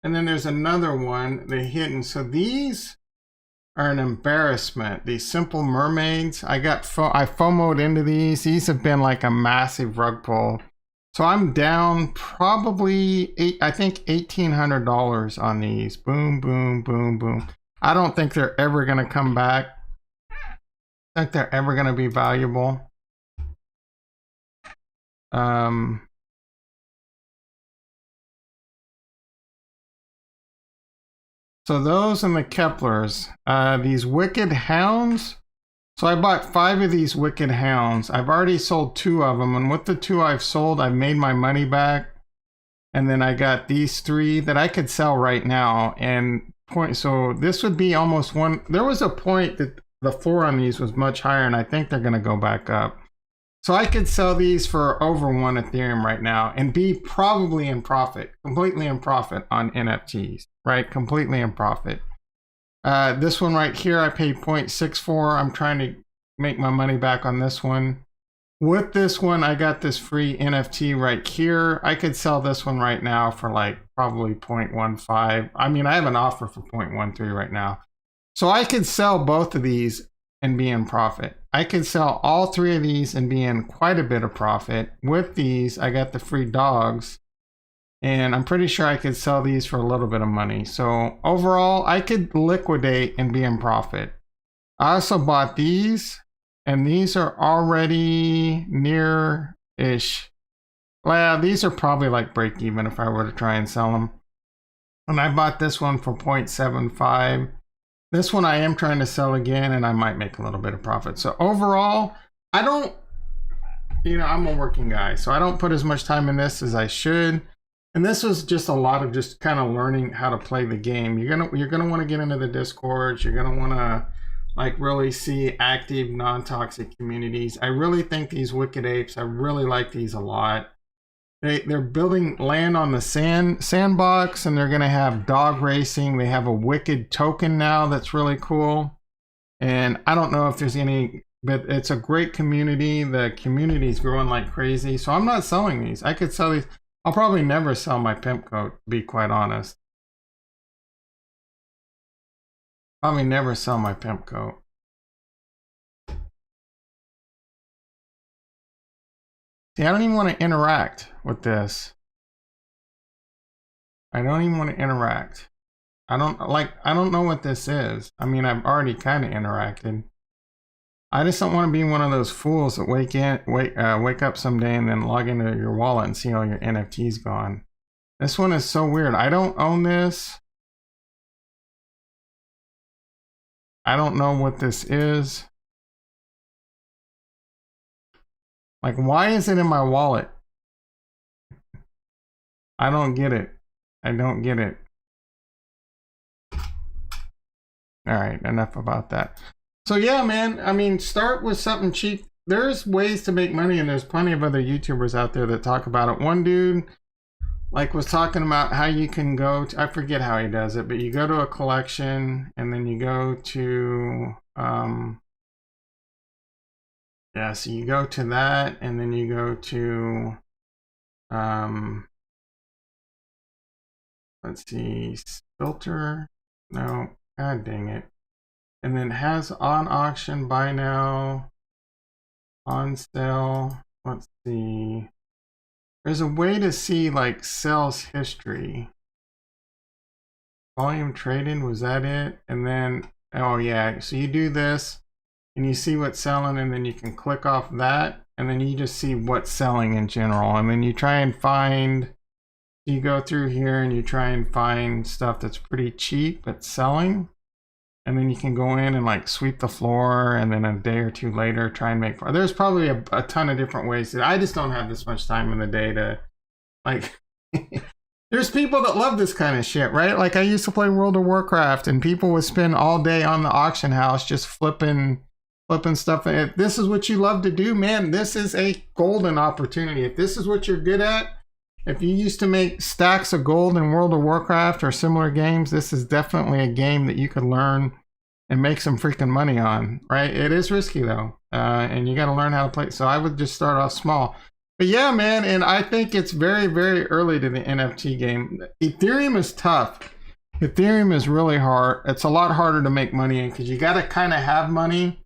then there's another one, the hidden. So these are an embarrassment. These Simple Mermaids. I FOMO'd into these. These have been like a massive rug pull. So I'm down probably I think $1,800 on these. Boom, boom, boom, boom. I don't think they're ever gonna come back. I think they're ever gonna be valuable. So those and the Keplers, these Wicked Hounds. So I bought 5 of these Wicked Hounds. I've already sold 2 of them, and with the 2 I've sold, I've made my money back. And then I got these 3 that I could sell right now. And so this would be almost one. There was a point that the floor on these was much higher, and I think they're going to go back up. So I could sell these for over 1 Ethereum right now and be probably in profit, completely in profit on NFTs, right? Completely in profit. This one right here, I paid 0.64. I'm trying to make my money back on this one. With this one, I got this free NFT right here. I could sell this one right now for like probably 0.15. I mean, I have an offer for 0.13 right now. So I could sell both of these and be in profit. I could sell all 3 of these and be in quite a bit of profit. With these, I got the free dogs, and I'm pretty sure I could sell these for a little bit of money. So overall, I could liquidate and be in profit. I also bought these, and these are already near-ish. Well, these are probably like break even if I were to try and sell them. And I bought this one for 0.75. This one I am trying to sell again, and I might make a little bit of profit. So overall, I don't, I'm a working guy, so I don't put as much time in this as I should. And this was just a lot of just kind of learning how to play the game. You're gonna want to get into the Discords. You're gonna want to like really see active, non-toxic communities. I really think these Wicked Apes, I really like these a lot. They're building land on the sandbox, and they're going to have dog racing. They have a Wicked token now that's really cool. And I don't know if there's any, but it's a great community. The community's growing like crazy. So I'm not selling these. I could sell these. I'll probably never sell my pimp coat, to be quite honest. Probably never sell my pimp coat. See, I don't even want to interact with this. I don't even want to interact. I don't know what this is. I mean, I've already kind of interacted. I just don't want to be one of those fools that wake up someday and then log into your wallet and see all your NFTs gone. This one is so weird. I don't own this. I don't know what this is. Like, why is it in my wallet? I don't get it. I don't get it. All right, enough about that. So yeah, man, I mean, start with something cheap. There's ways to make money, and there's plenty of other YouTubers out there that talk about it. One dude like was talking about how you can go to, I forget how he does it, but you go to a collection and then you go to yeah, so you go to that, and then you go to let's see, filter, no, god dang it. And then has on auction, buy now, on sale. Let's see. There's a way to see like sales history. Volume trading, was that it? And then, oh yeah, so you do this and you see what's selling, and then you can click off that and then you just see what's selling in general, and then you try and find, you go through here and you try and find stuff that's pretty cheap but selling, and then you can go in and like sweep the floor, and then a day or two later try and make, there's probably a ton of different ways that I just don't have this much time in the day to like there's people that love this kind of shit, right? Like I used to play World of Warcraft and people would spend all day on the auction house just flipping stuff. If this is what you love to do, man, this is a golden opportunity. If this is what you're good at, if you used to make stacks of gold in World of Warcraft or similar games, this is definitely a game that you could learn and make some freaking money on, right? It is risky though, and you got to learn how to play. So I would just start off small. But yeah, man, and I think it's very, very early to the NFT game. Ethereum is tough. Ethereum is really hard. It's a lot harder to make money in because you got to kind of have money.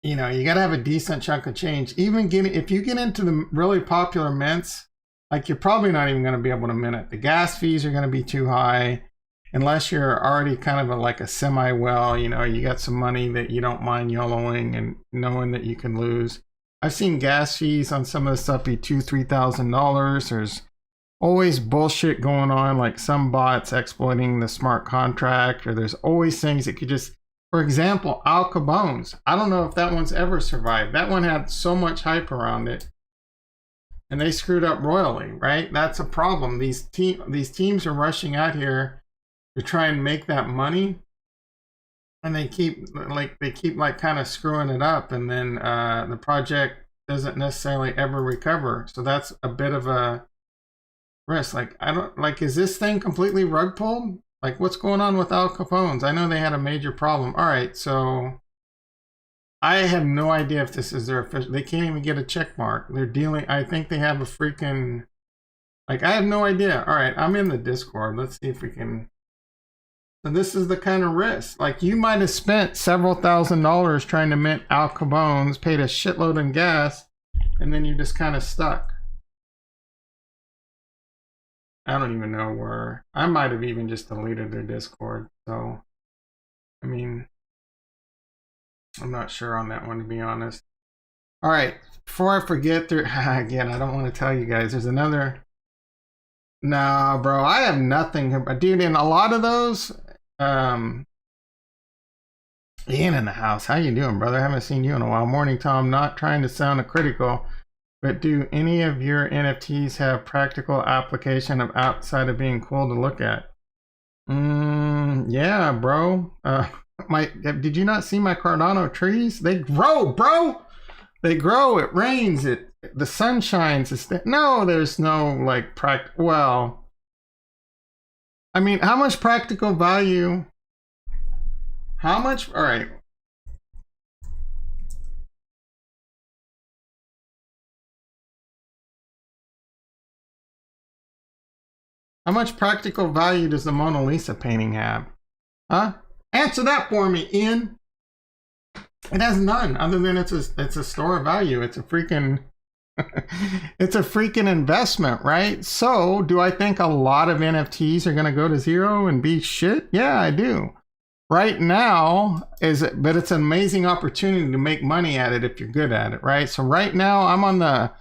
You know, you got to have a decent chunk of change. Even if you get into the really popular mints, like you're probably not even going to be able to mint it. The gas fees are going to be too high unless you're already kind of like a semi-well, you know, you got some money that you don't mind YOLOing and knowing that you can lose. I've seen gas fees on some of the stuff be $2,000-$3,000. There's always bullshit going on, like some bots exploiting the smart contract, or there's always things that could just, for example, Al Capone's. I don't know if that one's ever survived. That one had so much hype around it, and they screwed up royally, right? That's a problem. These teams are rushing out here to try and make that money, and they keep kind of screwing it up, and then the project doesn't necessarily ever recover. So that's a bit of a risk. Like is this thing completely rug pulled? Like what's going on with Al Capone's? I know they had a major problem. All right, so I have no idea if this is their official. They can't even get a check mark. They're dealing. I think they have a freaking. Like I have no idea. All right, I'm in the Discord. Let's see if we can. So this is the kind of risk. Like you might have spent several $1,000s trying to mint Al Capone's, paid a shitload in gas, and then you're just kind of stuck. I don't even know where. I might have even just deleted their Discord. So, I mean, I'm not sure on that one, to be honest. All right, before I forget, again, I don't want to tell you guys, there's another. Nah, bro, I have nothing. Dude, in a lot of those, Ian in the house. How you doing, brother? I haven't seen you in a while. Morning, Tom. Not trying to sound critical, but do any of your NFTs have practical application of outside of being cool to look at? Yeah, bro. Did you not see my Cardano trees? They grow, bro. They grow. It rains. The sun shines. No, there's no like well, I mean, how much practical value? How much? All right. How much practical value does the Mona Lisa painting have? Huh? Answer that for me, Ian. It has none, other than it's a store of value. It's a freaking it's a freaking investment, right? So do I think a lot of NFTs are going to go to zero and be shit? Yeah, I do. Right now but it's an amazing opportunity to make money at it if you're good at it, right? So right now I'm on the,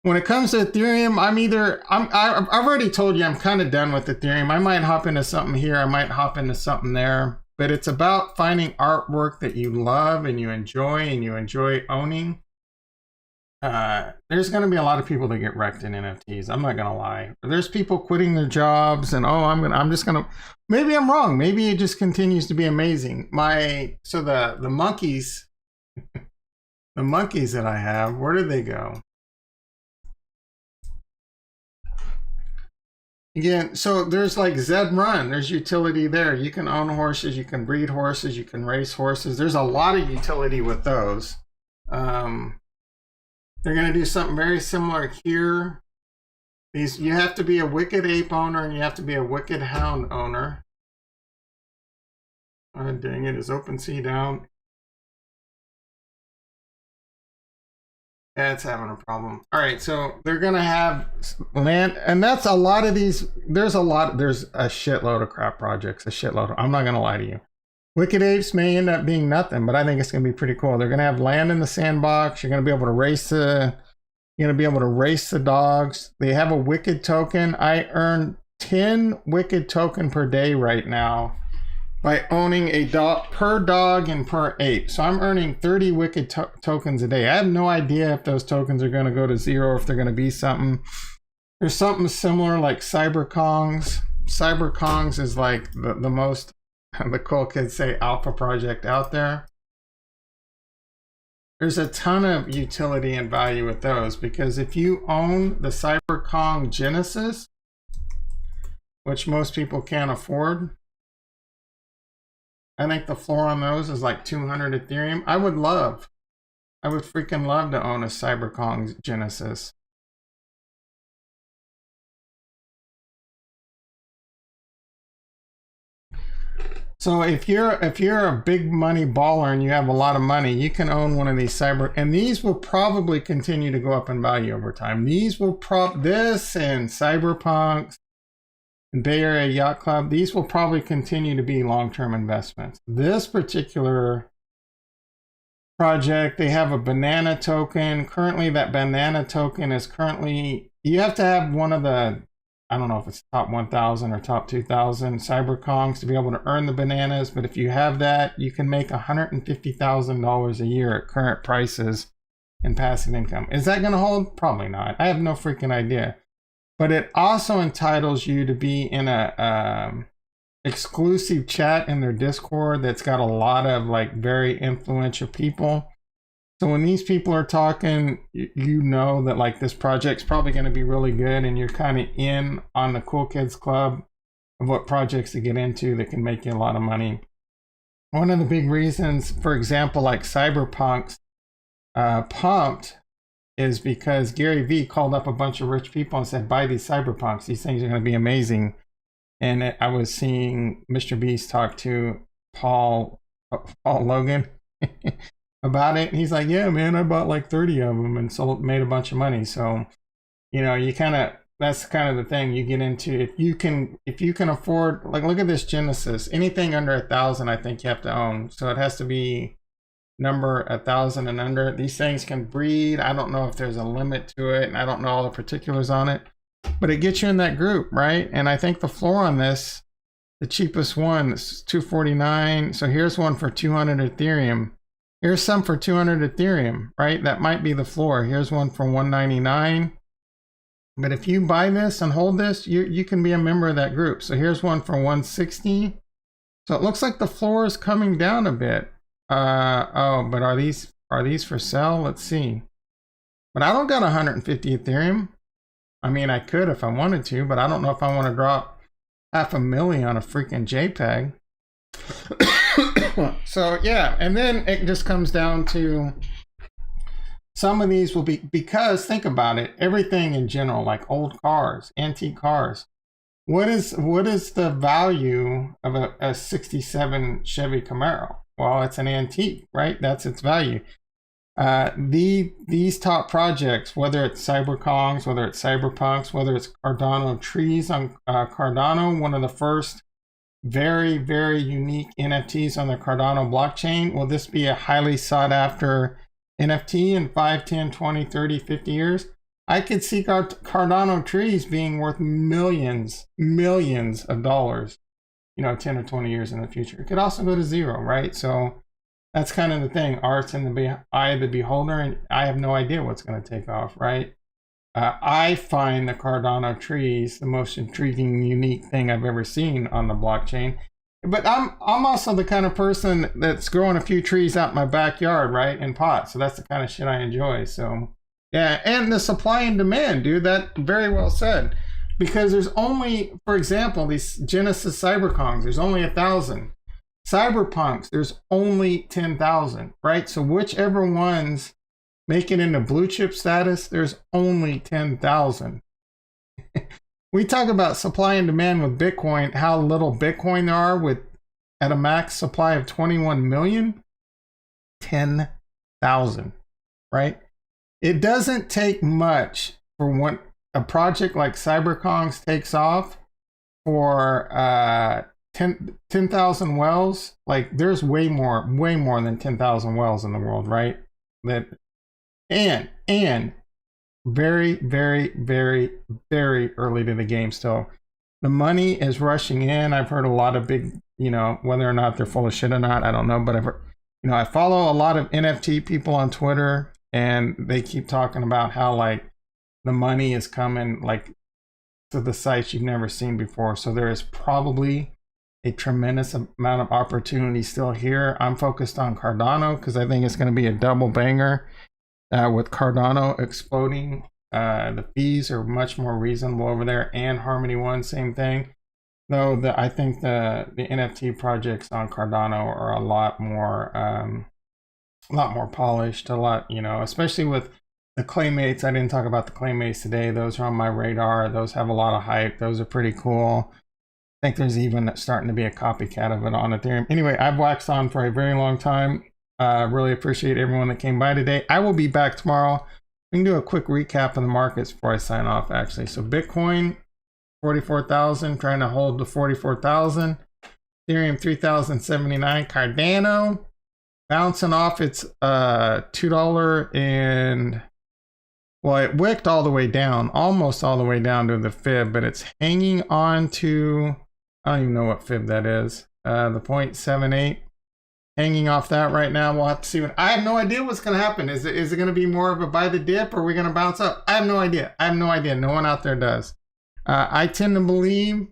when it comes to Ethereum, I've already told you I'm kind of done with Ethereum. I might hop into something here, I might hop into something there, but it's about finding artwork that you love and you enjoy owning. There's going to be a lot of people that get wrecked in NFTs. I'm not going to lie. There's people quitting their jobs and maybe I'm wrong. Maybe it just continues to be amazing. So the monkeys, the monkeys that I have, where did they go? Again, so there's like Zed Run. There's utility there. You can own horses. You can breed horses. You can race horses. There's a lot of utility with those. They're going to do something very similar here. You have to be a Wicked Ape owner and you have to be a Wicked Hound owner. Oh, dang it. Is OpenSea down? Yeah, it's having a problem. All right, so they're going to have land, and that's a lot of these. There's a shitload of crap projects, I'm not going to lie to you. Wicked Apes may end up being nothing, but I think it's going to be pretty cool. They're going to have land in the sandbox. You're going to be able to race the dogs. They have a Wicked token. I earn 10 Wicked token per day right now by owning a dog per dog and per ape. So I'm earning 30 Wicked tokens a day. I have no idea if those tokens are going to go to zero, or if they're going to be something. There's something similar like CyberKongs. CyberKongs is like the most, the cool kids say, alpha project out there. There's a ton of utility and value with those, because if you own the CyberKong Genesis, which most people can't afford, I think the floor on those is like 200 Ethereum. I would freaking love to own a CyberKong Genesis. So if you're a big money baller and you have a lot of money, you can own one of these and these will probably continue to go up in value over time. These will this and Cyberpunks and Bay Area Yacht Club, these will probably continue to be long-term investments. This particular project, they have a banana token. Currently, that banana token is you have to have one of the, I don't know if it's top 1,000 or top 2,000 CyberKongs to be able to earn the bananas. But if you have that, you can make $150,000 a year at current prices in passive income. Is that going to hold? Probably not. I have no freaking idea. But it also entitles you to be in a exclusive chat in their Discord that's got a lot of like very influential people. So when these people are talking, you know that like this project's probably going to be really good, and you're kind of in on the cool kids club of what projects to get into that can make you a lot of money. One of the big reasons, for example, like Cyberpunks pumped, is because Gary Vee called up a bunch of rich people and said, buy these Cyberpunks. These things are going to be amazing. And I was seeing Mr. Beast talk to Paul Logan about it, and he's like, yeah man, I bought like 30 of them and made a bunch of money. So you know, that's kind of the thing you get into. If you can afford, like, look at this Genesis, anything under 1,000 I think you have to own. So it has to be number 1,000 and under. These things can breed. I don't know if there's a limit to it, and I don't know all the particulars on it, but it gets you in that group, right? And I think the floor on this, the cheapest one is 249. So here's one for 200 Ethereum. Here's some for 200 Ethereum, right? That might be the floor. Here's one for 199. But if you buy this and hold this, you can be a member of that group. So here's one for 160. So it looks like the floor is coming down a bit. Oh, but are these for sale? Let's see. But I don't got 150 Ethereum. I mean, I could if I wanted to, but I don't know if I want to drop $500,000 on a freaking JPEG. So yeah, and then it just comes down to some of these will be, because think about it, everything in general, like old cars, antique cars. What is the value of a 67 Chevy Camaro? Well, it's an antique, right? That's its value. These top projects, whether it's CyberKongs, whether it's Cyberpunks, whether it's Cardano Trees on Cardano, one of the first very, very unique NFTs on the Cardano blockchain. Will this be a highly sought after NFT in 5, 10, 20, 30, 50 years? I could see Cardano Trees being worth millions of dollars, 10 or 20 years in the future. It could also go to zero, right? So that's kind of the thing. Art's in the eye of the beholder, and I have no idea what's going to take off, right? I find the Cardano Trees the most intriguing, unique thing I've ever seen on the blockchain. But I'm also the kind of person that's growing a few trees out in my backyard, right, in pots. So that's the kind of shit I enjoy. So yeah, and the supply and demand, dude, that very well said. Because there's only, for example, these Genesis CyberKongs, there's only 1,000. Cyberpunks, there's only 10,000, right? So whichever ones make it into blue chip status, there's only 10,000. We talk about supply and demand with Bitcoin, how little Bitcoin there are at a max supply of 21 million, 10,000, right? It doesn't take much for when a project like CyberKongs takes off for 10,000 wells. Like there's way more than 10,000 wells in the world, right? That and very, very, very, very early to the game still. The money is rushing in. I've heard a lot of big, you know, whether or not they're full of shit or not, I don't know. But I've heard, you know, I follow a lot of NFT people on Twitter, and they keep talking about how like the money is coming like to the sites you've never seen before. So there is probably a tremendous amount of opportunity still here. I'm focused on Cardano because I think it's going to be a double banger. With Cardano exploding, the fees are much more reasonable over there, and Harmony One, same thing. Though I think the NFT projects on Cardano are a lot more polished, a lot, you know, especially with the Claymates. I didn't talk about the Claymates today. Those are on my radar. Those have a lot of hype. Those are pretty cool. I think there's even starting to be a copycat of it on Ethereum. Anyway, I've waxed on for a very long time. Really appreciate everyone that came by today. I will be back tomorrow. We can do a quick recap of the markets before I sign off, actually. So Bitcoin, 44,000, trying to hold to 44,000. Ethereum, 3,079. Cardano, bouncing off its $2 and, well, it wicked all the way down, almost all the way down to the fib, but it's hanging on to, I don't even know what fib that is, the 0.78. Hanging off that right now. We'll have to see. I have no idea what's going to happen. Is it going to be more of a buy the dip, or are we going to bounce up? I have no idea. No one out there does. I tend to believe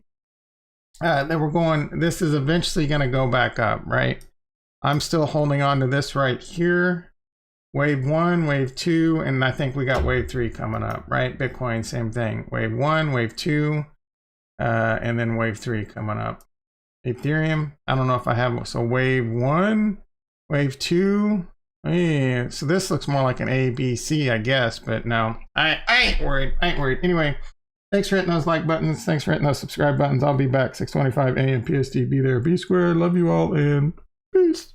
that this is eventually going to go back up, right? I'm still holding on to this right here. Wave 1, wave 2, and I think we got wave 3 coming up, right? Bitcoin, same thing. Wave 1, wave 2, and then wave 3 coming up. Ethereum, I don't know if I have, so wave 1, wave 2, yeah, so this looks more like an A, B, C, I guess, but no, I ain't worried, Anyway, thanks for hitting those like buttons, thanks for hitting those subscribe buttons. I'll be back 6:25 a.m. PST, be there, be square, love you all, and peace.